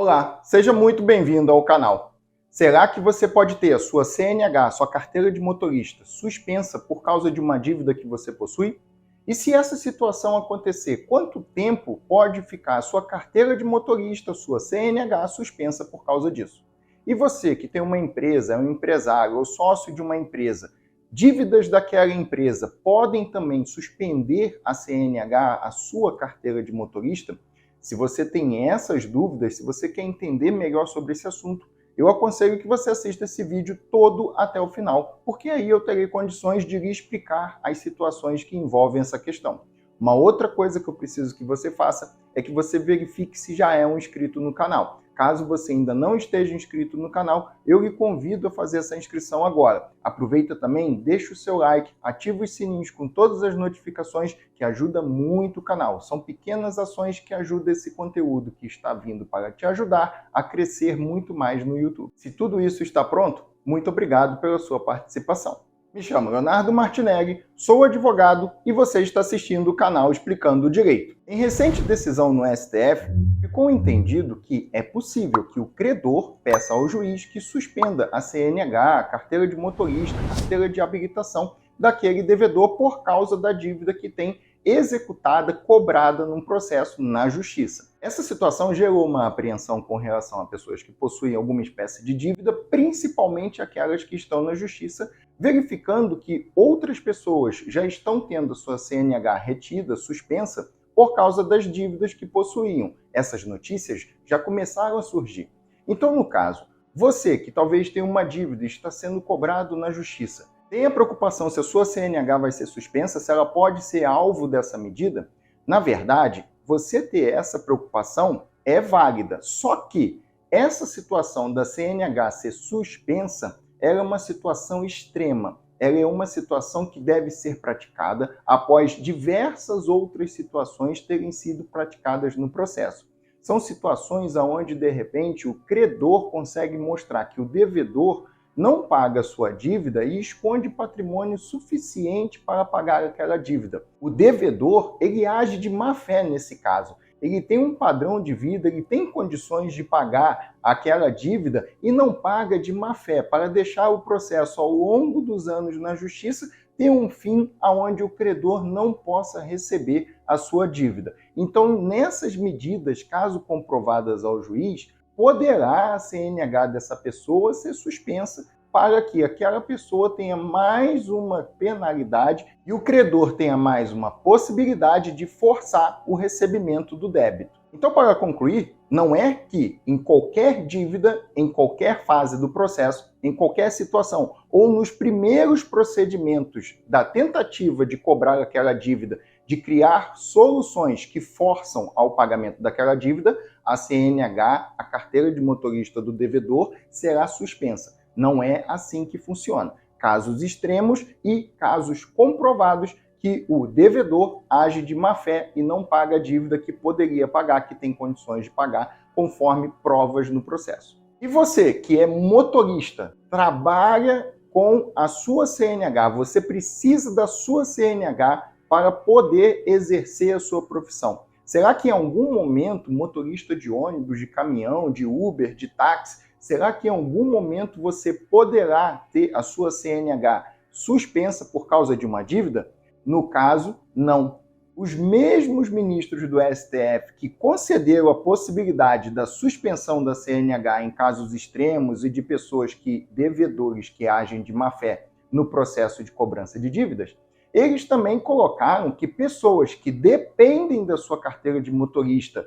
Olá, seja muito bem-vindo ao canal. Será que você pode ter a sua CNH, sua carteira de motorista, suspensa por causa de uma dívida que você possui? E se essa situação acontecer, quanto tempo pode ficar a sua carteira de motorista, sua CNH suspensa por causa disso? E você que tem uma empresa, é um empresário ou sócio de uma empresa, dívidas daquela empresa podem também suspender a CNH, a sua carteira de motorista? Se você tem essas dúvidas, se você quer entender melhor sobre esse assunto, eu aconselho que você assista esse vídeo todo até o final, porque aí eu terei condições de lhe explicar as situações que envolvem essa questão. Uma outra coisa que eu preciso que você faça é que você verifique se já é um inscrito no canal. Caso você ainda não esteja inscrito no canal, eu lhe convido a fazer essa inscrição agora. Aproveita também, deixa o seu like, ativa os sininhos com todas as notificações, que ajuda muito o canal. São pequenas ações que ajudam esse conteúdo que está vindo para te ajudar a crescer muito mais no YouTube. Se tudo isso está pronto, muito obrigado pela sua participação. Me chamo Leonardo Martinelli, sou advogado e você está assistindo o canal Explicando o Direito. Em recente decisão no STF, ficou entendido que é possível que o credor peça ao juiz que suspenda a CNH, a carteira de motorista, a carteira de habilitação daquele devedor por causa da dívida que tem executada, cobrada num processo na justiça. Essa situação gerou uma apreensão com relação a pessoas que possuem alguma espécie de dívida, principalmente aquelas que estão na justiça, verificando que outras pessoas já estão tendo sua CNH retida, suspensa, por causa das dívidas que possuíam. Essas notícias já começaram a surgir. Então, no caso, você que talvez tenha uma dívida e está sendo cobrado na justiça, tenha preocupação se a sua CNH vai ser suspensa, se ela pode ser alvo dessa medida? Na verdade, você ter essa preocupação é válida, só que essa situação da CNH ser suspensa ela é uma situação extrema. Ela é uma situação que deve ser praticada após diversas outras situações terem sido praticadas no processo. São situações onde, de repente, o credor consegue mostrar que o devedor não paga a sua dívida e esconde patrimônio suficiente para pagar aquela dívida. O devedor, ele age de má fé nesse caso. Ele tem um padrão de vida, ele tem condições de pagar aquela dívida e não paga de má fé, para deixar o processo ao longo dos anos na justiça ter um fim aonde o credor não possa receber a sua dívida. Então, nessas medidas, caso comprovadas ao juiz, poderá a CNH dessa pessoa ser suspensa para que aquela pessoa tenha mais uma penalidade e o credor tenha mais uma possibilidade de forçar o recebimento do débito. Então, para concluir, não é que em qualquer dívida, em qualquer fase do processo, em qualquer situação, ou nos primeiros procedimentos da tentativa de cobrar aquela dívida, de criar soluções que forçam ao pagamento daquela dívida, a CNH, a carteira de motorista do devedor, será suspensa. Não é assim que funciona. Casos extremos e casos comprovados que o devedor age de má fé e não paga a dívida que poderia pagar, que tem condições de pagar, conforme provas no processo. E você, que é motorista, trabalha com a sua CNH, você precisa da sua CNH para poder exercer a sua profissão. Será que em algum momento, motorista de ônibus, de caminhão, de Uber, de táxi, será que em algum momento você poderá ter a sua CNH suspensa por causa de uma dívida? No caso, não. Os mesmos ministros do STF que concederam a possibilidade da suspensão da CNH em casos extremos e de pessoas devedores que agem de má fé no processo de cobrança de dívidas, eles também colocaram que pessoas que dependem da sua carteira de motorista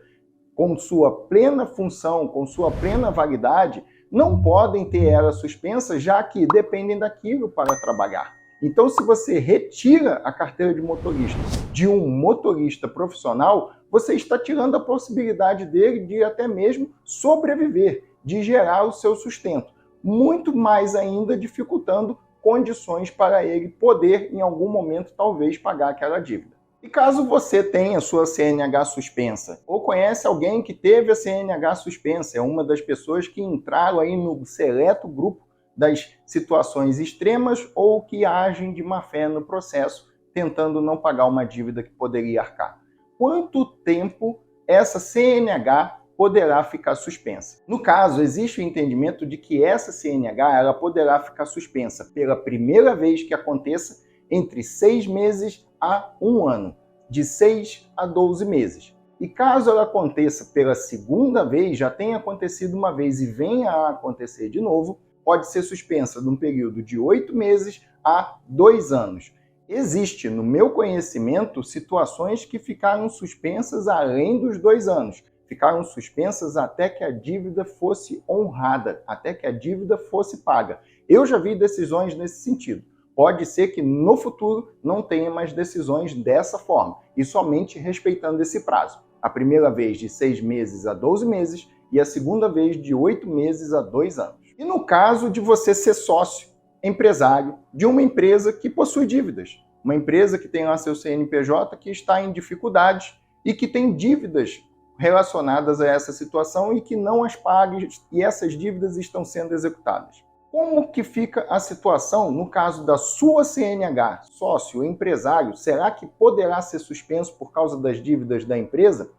com sua plena função, com sua plena validade, não podem ter ela suspensa, já que dependem daquilo para trabalhar. Então, se você retira a carteira de motorista de um motorista profissional, você está tirando a possibilidade dele de até mesmo sobreviver, de gerar o seu sustento. Muito mais ainda dificultando condições para ele poder, em algum momento, talvez pagar aquela dívida. E caso você tenha sua CNH suspensa, ou conhece alguém que teve a CNH suspensa, é uma das pessoas que entraram aí no seleto grupo das situações extremas ou que agem de má fé no processo, tentando não pagar uma dívida que poderia arcar. Quanto tempo essa CNH poderá ficar suspensa. No caso, existe o entendimento de que essa CNH ela poderá ficar suspensa pela primeira vez que aconteça entre 6 meses a 1 ano, de 6 a 12 meses. E caso ela aconteça pela segunda vez, já tenha acontecido uma vez e venha a acontecer de novo, pode ser suspensa num período de 8 meses a 2 anos. Existe, no meu conhecimento, situações que ficaram suspensas além dos 2 anos. Ficaram suspensas até que a dívida fosse honrada, até que a dívida fosse paga. Eu já vi decisões nesse sentido. Pode ser que no futuro não tenha mais decisões dessa forma, e somente respeitando esse prazo. A primeira vez de 6 meses a 12 meses e a segunda vez de 8 meses a 2 anos. E no caso de você ser sócio, empresário de uma empresa que possui dívidas, uma empresa que tem lá seu CNPJ que está em dificuldades e que tem dívidas relacionadas a essa situação e que não as paga e essas dívidas estão sendo executadas. Como que fica a situação no caso da sua CNH, sócio, empresário? Será que poderá ser suspenso por causa das dívidas da empresa?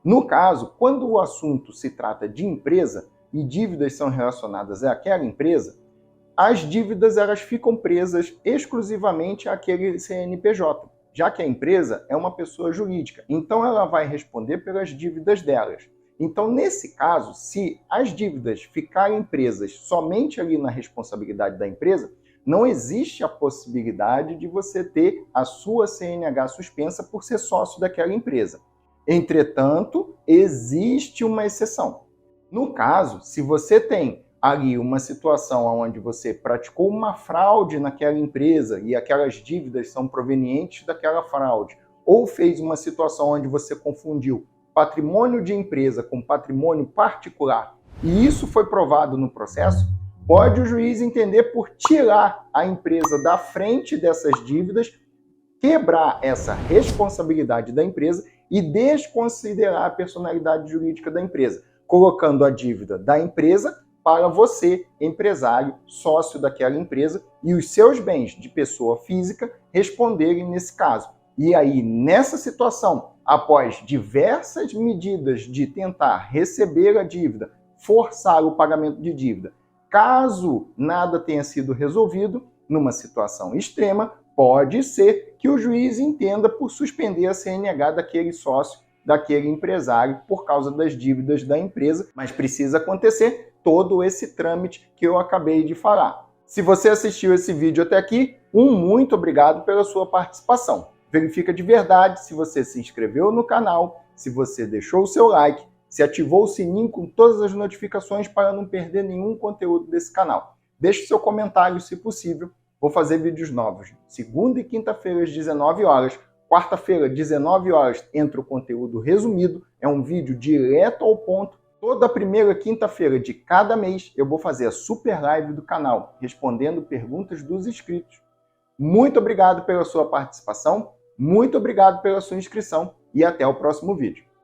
No caso, quando o assunto se trata de empresa e dívidas são relacionadas àquela empresa, as dívidas elas ficam presas exclusivamente àquele CNPJ, já que a empresa é uma pessoa jurídica, então ela vai responder pelas dívidas delas. Então, nesse caso, se as dívidas ficarem presas somente ali na responsabilidade da empresa, não existe a possibilidade de você ter a sua CNH suspensa por ser sócio daquela empresa. Entretanto, existe uma exceção. No caso, se você tem ali uma situação onde você praticou uma fraude naquela empresa e aquelas dívidas são provenientes daquela fraude, ou fez uma situação onde você confundiu patrimônio de empresa com patrimônio particular, e isso foi provado no processo, pode o juiz entender por tirar a empresa da frente dessas dívidas, quebrar essa responsabilidade da empresa e desconsiderar a personalidade jurídica da empresa, colocando a dívida da empresa para você, empresário, sócio daquela empresa, e os seus bens de pessoa física responderem nesse caso. E aí, nessa situação, após diversas medidas de tentar receber a dívida, forçar o pagamento de dívida, caso nada tenha sido resolvido, numa situação extrema, pode ser que o juiz entenda por suspender a CNH daquele sócio, daquele empresário, por causa das dívidas da empresa, mas precisa acontecer todo esse trâmite que eu acabei de falar. Se você assistiu esse vídeo até aqui, muito obrigado pela sua participação. Verifica de verdade se você se inscreveu no canal, se você deixou o seu like, se ativou o sininho com todas as notificações para não perder nenhum conteúdo desse canal. Deixe seu comentário se possível. Vou fazer vídeos novos segunda e quinta-feira às 19 horas. Quarta-feira, 19 horas, entra o conteúdo resumido. É um vídeo direto ao ponto. Toda primeira quinta-feira de cada mês eu vou fazer a super live do canal, respondendo perguntas dos inscritos. Muito obrigado pela sua participação. Muito obrigado pela sua inscrição e até o próximo vídeo.